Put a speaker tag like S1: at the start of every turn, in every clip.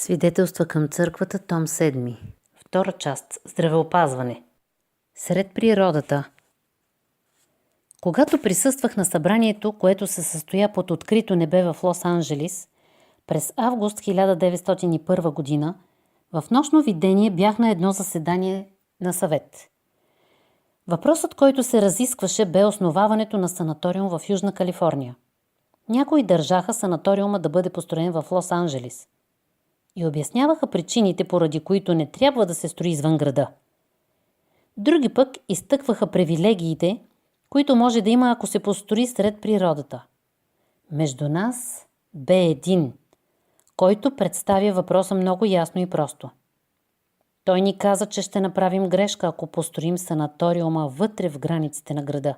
S1: Свидетелства към църквата, том 7. Втора част. Здравеопазване. Сред природата. Когато присъствах на събранието, което се състоя под открито небе в Лос-Анджелис, през август 1901 година, в нощно видение бях на едно заседание на съвет. Въпросът, който се разискваше, бе основаването на санаториум в Южна Калифорния. Някои държаха санаториума да бъде построен в Лос-Анджелис и обясняваха причините, поради които не трябва да се строи извън града. Други пък изтъкваха привилегиите, които може да има, ако се построи сред природата. Между нас бе един, който представя въпроса много ясно и просто. Той ни каза, че ще направим грешка, ако построим санаториума вътре в границите на града.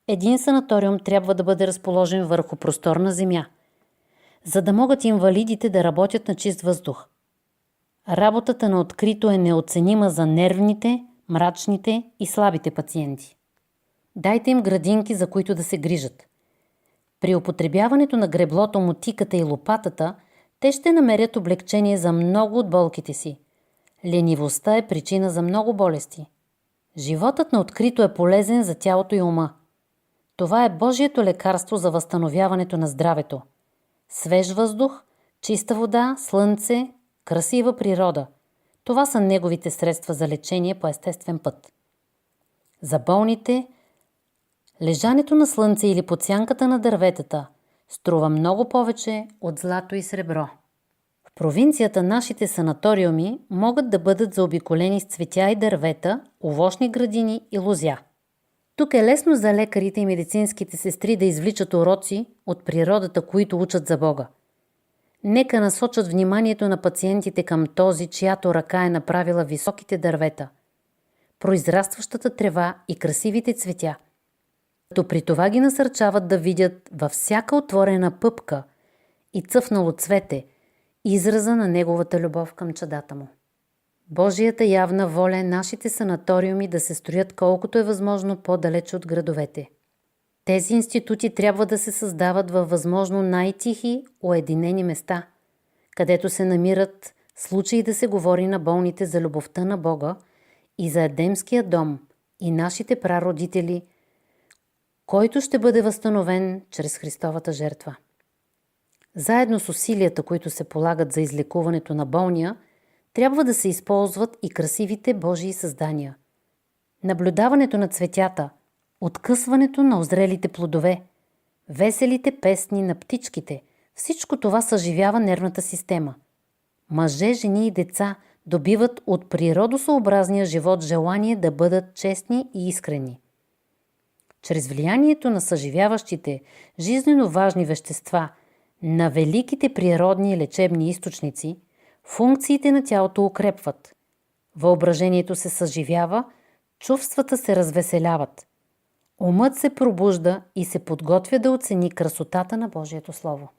S1: Един санаториум трябва да бъде разположен върху просторна земя, за да могат инвалидите да работят на чист въздух. Работата на открито е неоценима за нервните, мрачните и слабите пациенти. Дайте им градинки, за които да се грижат. При употребяването на греблото, мотиката и лопатата, те ще намерят облегчение за много от болките си. Ленивостта е причина за много болести. Животът на открито е полезен за тялото и ума. Това е Божието лекарство за възстановяването на здравето. Свеж въздух, чиста вода, слънце, красива природа. Това са неговите средства за лечение по естествен път. За болните, лежането на слънце или под сянката на дърветата струва много повече от злато и сребро. В провинцията нашите санаториуми могат да бъдат заобиколени с цветя и дървета, овощни градини и лозя. Тук е лесно за лекарите и медицинските сестри да извличат уроци от природата, които учат за Бога. Нека насочат вниманието на пациентите към този, чиято ръка е направила високите дървета, произрастващата трева и красивите цветя, като при това ги насърчават да видят във всяка отворена пъпка и цъфнало цвете израза на неговата любов към чадата му. Божията явна воля е нашите санаториуми да се строят колкото е възможно по-далеч от градовете. Тези институти трябва да се създават във възможно най-тихи, уединени места, където се намират случаи да се говори на болните за любовта на Бога и за Едемския дом и нашите прародители, който ще бъде възстановен чрез Христовата жертва. Заедно с усилията, които се полагат за излекуването на болния, трябва да се използват и красивите Божии създания. Наблюдаването на цветята, откъсването на озрелите плодове, веселите песни на птичките, всичко това съживява нервната система. Мъже, жени и деца добиват от природосъобразния живот желание да бъдат честни и искрени. Чрез влиянието на съживяващите, жизнено важни вещества на великите природни лечебни източници, функциите на тялото укрепват. Въображението се съживява, чувствата се развеселяват. Умът се пробужда и се подготвя да оцени красотата на Божието Слово.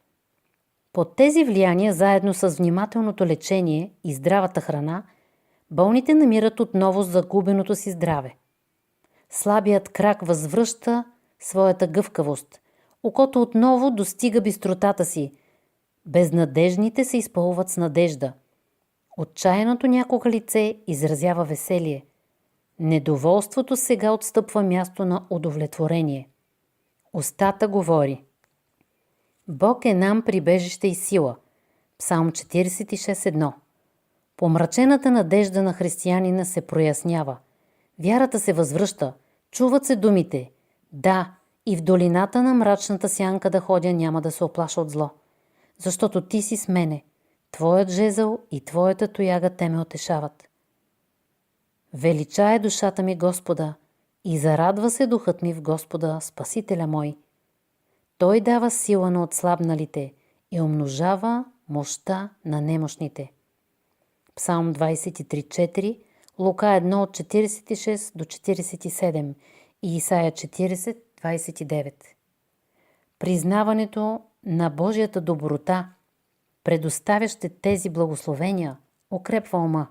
S1: Под тези влияния, заедно с внимателното лечение и здравата храна, болните намират отново загубеното си здраве. Слабият крак възвръща своята гъвкавост. Окото отново достига бистротата си. Безнадежните се изпълват с надежда. Отчаяното някога лице изразява веселие. Недоволството сега отстъпва място на удовлетворение. Устата говори: Бог е нам прибежище и сила. Псалм 46:1. Помрачената надежда на християнина се прояснява. Вярата се възвръща. Чуват се думите: да, и в долината на мрачната сянка да ходя, няма да се оплаша от зло, защото ти си с мене, твоят жезъл и твоята тояга те ме утешават. Величае душата ми Господа и зарадва се духът ми в Господа, Спасителя мой. Той дава сила на отслабналите и умножава мощта на немощните. Псалм 23:4, Лука 1 от 46 до 47 и Исаия 40:29. Признаването на Божията доброта, предоставяща тези благословения, укрепва ума.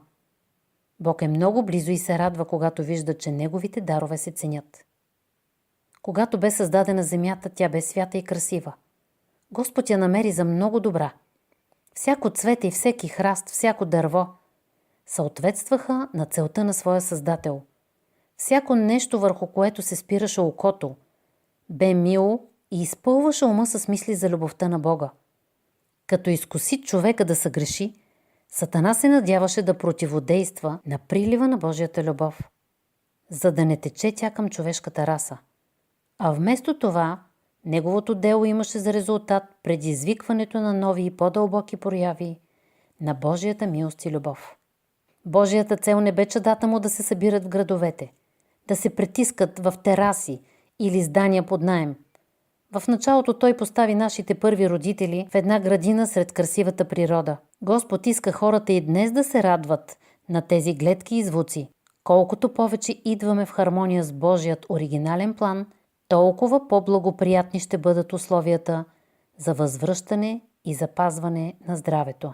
S1: Бог е много близо и се радва, когато вижда, че Неговите дарове се ценят. Когато бе създадена земята, тя бе свята и красива. Господ я намери за много добра. Всяко цвете и всеки храст, всяко дърво съответстваха на целта на своя Създател. Всяко нещо, върху което се спираше окото, бе мило и изпълваше ума с мисли за любовта на Бога. Като изкуси човека да съгреши, Сатана се надяваше да противодейства на прилива на Божията любов, за да не тече тя към човешката раса. А вместо това, неговото дело имаше за резултат предизвикването на нови и по-дълбоки прояви на Божията милост и любов. Божията цел не бе чадата му да се събират в градовете, да се притискат в тераси или здания под наем. В началото той постави нашите първи родители в една градина сред красивата природа. Господ иска хората и днес да се радват на тези гледки и звуци. Колкото повече идваме в хармония с Божият оригинален план, толкова по-благоприятни ще бъдат условията за възвръщане и запазване на здравето.